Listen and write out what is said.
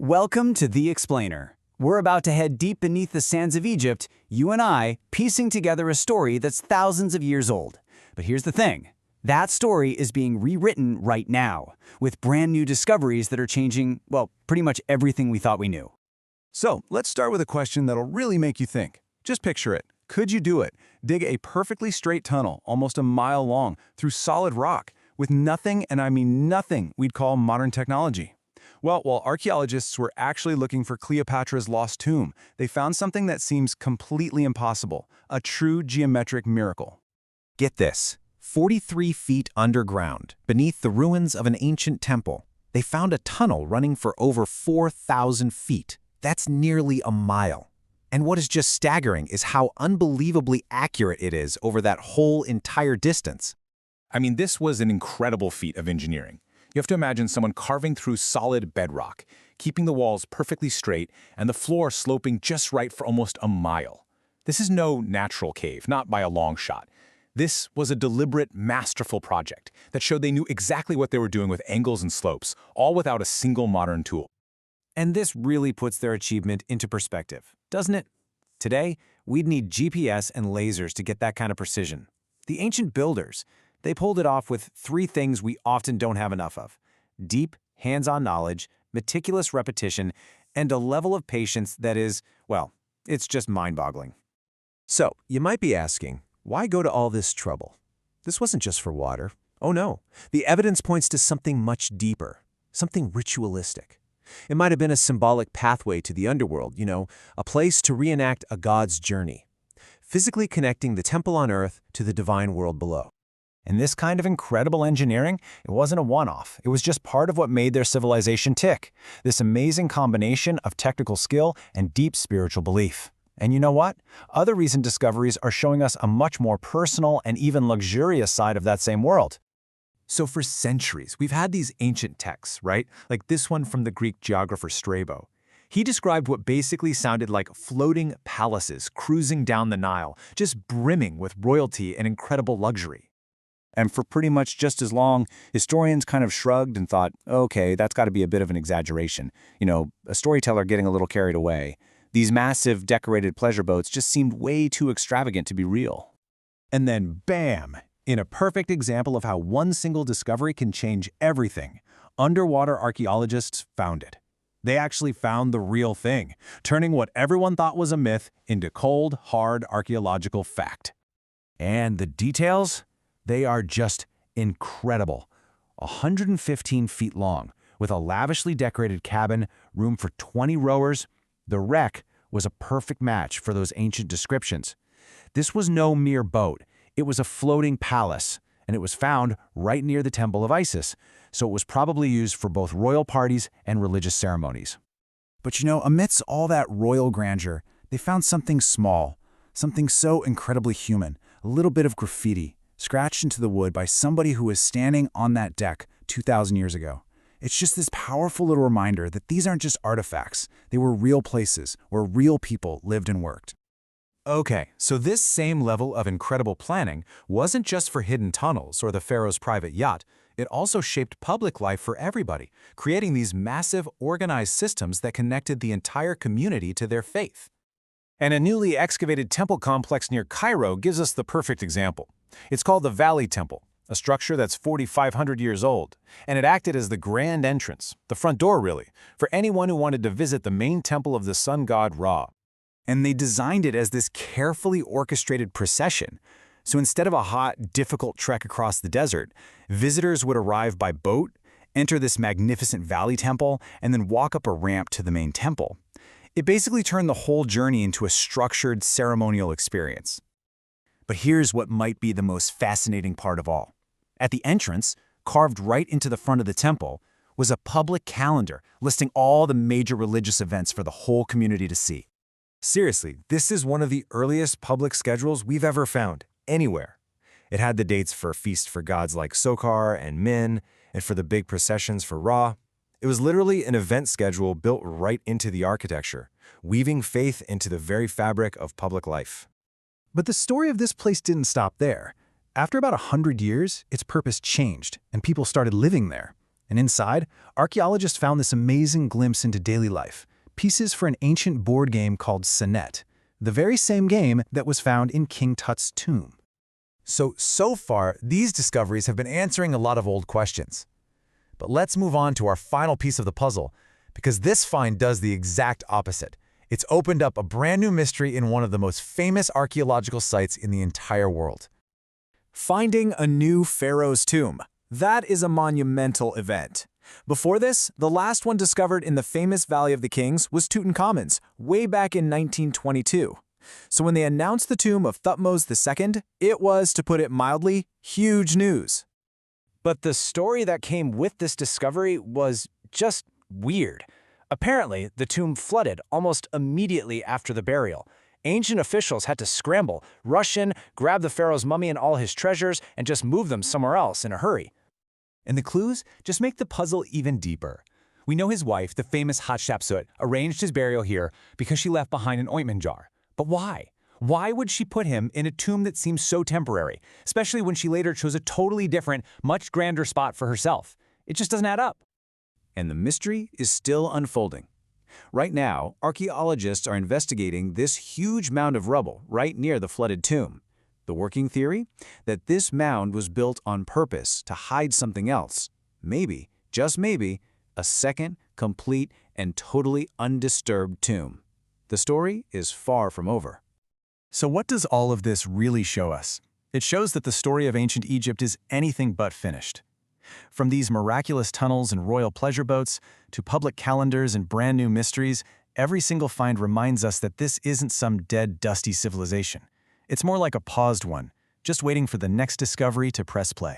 Welcome to The Explainer. We're about to head deep beneath the sands of Egypt, you and I, piecing together a story that's thousands of years old. But here's the thing. That story is being rewritten right now, with brand new discoveries that are changing, well, pretty much everything we thought we knew. So, let's start with a question that'll really make you think. Just picture it. Could you do it? Dig a perfectly straight tunnel, almost a mile long, through solid rock, with nothing, and I mean nothing, we'd call modern technology. Well, while archaeologists were actually looking for Cleopatra's lost tomb, they found something that seems completely impossible, a true geometric miracle. Get this, 43 feet underground, beneath the ruins of an ancient temple, they found a tunnel running for over 4,000 feet. That's nearly a mile. And what is just staggering is how unbelievably accurate it is over that whole entire distance. I mean, this was an incredible feat of engineering. You have to imagine someone carving through solid bedrock, keeping the walls perfectly straight and the floor sloping just right for almost a mile. This is no natural cave, not by a long shot. This was a deliberate, masterful project that showed they knew exactly what they were doing with angles and slopes, all without a single modern tool. And this really puts their achievement into perspective, doesn't it? Today, we'd need GPS and lasers to get that kind of precision. The ancient builders, they pulled it off with three things we often don't have enough of: deep, hands-on knowledge, meticulous repetition, and a level of patience that is, well, it's just mind-boggling. So, you might be asking, why go to all this trouble? This wasn't just for water. Oh no, the evidence points to something much deeper, something ritualistic. It might have been a symbolic pathway to the underworld, a place to reenact a god's journey, physically connecting the temple on earth to the divine world below. And this kind of incredible engineering, it wasn't a one-off. It was just part of what made their civilization tick. This amazing combination of technical skill and deep spiritual belief. And you know what? Other recent discoveries are showing us a much more personal and even luxurious side of that same world. So for centuries, we've had these ancient texts, right? Like this one from the Greek geographer Strabo. He described what basically sounded like floating palaces cruising down the Nile, just brimming with royalty and incredible luxury. And for pretty much just as long, historians kind of shrugged and thought, okay, that's got to be a bit of an exaggeration. A storyteller getting a little carried away. These massive decorated pleasure boats just seemed way too extravagant to be real. And then bam! In a perfect example of how one single discovery can change everything, underwater archaeologists found it. They actually found the real thing, turning what everyone thought was a myth into cold, hard archaeological fact. And the details? They are just incredible. 115 feet long, with a lavishly decorated cabin, room for 20 rowers, the wreck was a perfect match for those ancient descriptions. This was no mere boat. It was a floating palace, and it was found right near the Temple of Isis, so it was probably used for both royal parties and religious ceremonies. But amidst all that royal grandeur, they found something small, something so incredibly human, a little bit of graffiti, scratched into the wood by somebody who was standing on that deck 2,000 years ago. It's just this powerful little reminder that these aren't just artifacts, they were real places where real people lived and worked. Okay, so this same level of incredible planning wasn't just for hidden tunnels or the pharaoh's private yacht. It also shaped public life for everybody, creating these massive, organized systems that connected the entire community to their faith. And a newly excavated temple complex near Cairo gives us the perfect example. It's called the Valley Temple, a structure that's 4,500 years old, and it acted as the grand entrance, the front door really, for anyone who wanted to visit the main temple of the sun god Ra. And they designed it as this carefully orchestrated procession. So instead of a hot, difficult trek across the desert, visitors would arrive by boat, enter this magnificent valley temple, and then walk up a ramp to the main temple. It basically turned the whole journey into a structured ceremonial experience. But here's what might be the most fascinating part of all. At the entrance, carved right into the front of the temple, was a public calendar listing all the major religious events for the whole community to see. Seriously, this is one of the earliest public schedules we've ever found, anywhere. It had the dates for feasts for gods like Sokar and Min, and for the big processions for Ra. It was literally an event schedule built right into the architecture, weaving faith into the very fabric of public life. But the story of this place didn't stop there. After about 100 years, its purpose changed, and people started living there. And inside, archaeologists found this amazing glimpse into daily life, pieces for an ancient board game called Senet, the very same game that was found in King Tut's tomb. So far, these discoveries have been answering a lot of old questions. But let's move on to our final piece of the puzzle, because this find does the exact opposite. It's opened up a brand new mystery in one of the most famous archaeological sites in the entire world. Finding a new pharaoh's tomb. That is a monumental event. Before this, the last one discovered in the famous Valley of the Kings was Tutankhamun's, way back in 1922. So when they announced the tomb of Thutmose II, it was, to put it mildly, huge news. But the story that came with this discovery was just weird. Apparently, the tomb flooded almost immediately after the burial. Ancient officials had to scramble, rush in, grab the pharaoh's mummy and all his treasures, and just move them somewhere else in a hurry. And the clues just make the puzzle even deeper. We know his wife, the famous Hatshepsut, arranged his burial here because she left behind an ointment jar. But why? Why would she put him in a tomb that seems so temporary, especially when she later chose a totally different, much grander spot for herself? It just doesn't add up. And the mystery is still unfolding. Right now, archaeologists are investigating this huge mound of rubble right near the flooded tomb. The working theory? That this mound was built on purpose to hide something else. Maybe, just maybe, a second, complete, and totally undisturbed tomb. The story is far from over. So what does all of this really show us? It shows that the story of ancient Egypt is anything but finished. From these miraculous tunnels and royal pleasure boats, to public calendars and brand new mysteries, every single find reminds us that this isn't some dead, dusty civilization. It's more like a paused one, just waiting for the next discovery to press play.